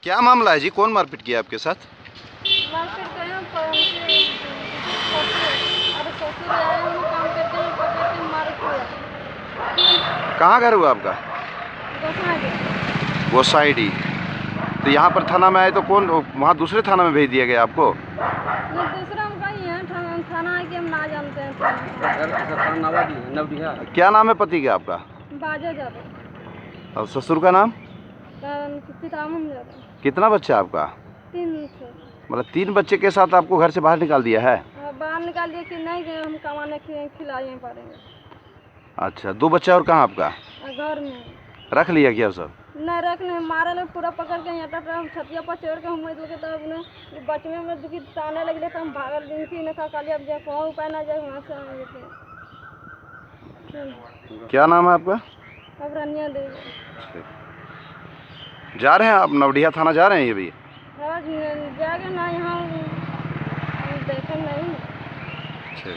क्या मामला है जी, कौन मारपीट किया आपके साथ? मार्केट गए हैं अरे ससुर आए हम काम करते हैं पकड़ के मार किया। कहाँ घर हुआ आपका? गोसाइडी। तो यहाँ पर थाना में आए तो कौन वहाँ दूसरे थाना में भेज दिया गया आपको? नहीं दूसरा हम कहीं है थाना है कि हम ना जानते हैं थाना। क्या नाम है पति का आपका? बाजा जाते और ससुर का नाम? पितामह जाते। कितना बच्चा आपका? 3 मतलब 3 बच्चे के साथ आपको घर से बाहर निकाल दिया है? बाहर निकाल दिया कि नहीं गए हम कमाने खिलाए पाएंगे। अच्छा, 2 बच्चा और कहाँ आपका? घर में रख लिया क्या सब? नहीं रख नहीं, मारे लोग पूरा पकड़ के यहाँ छतिया पर चढ़ के हम लोग तब उन्हें बचने में दुखी ताने लगे तो हम भागल दिन थी न काली अब जाए कौन उपाय ना जाए वहाँ से आए थे। क्या नाम है आपका? अब रनिया दे जा रहे हैं आप नवडिया थाना जा रहे हैं ये भी? हाँ जाएगा ना यहाँ देखें नहीं। अच्छा।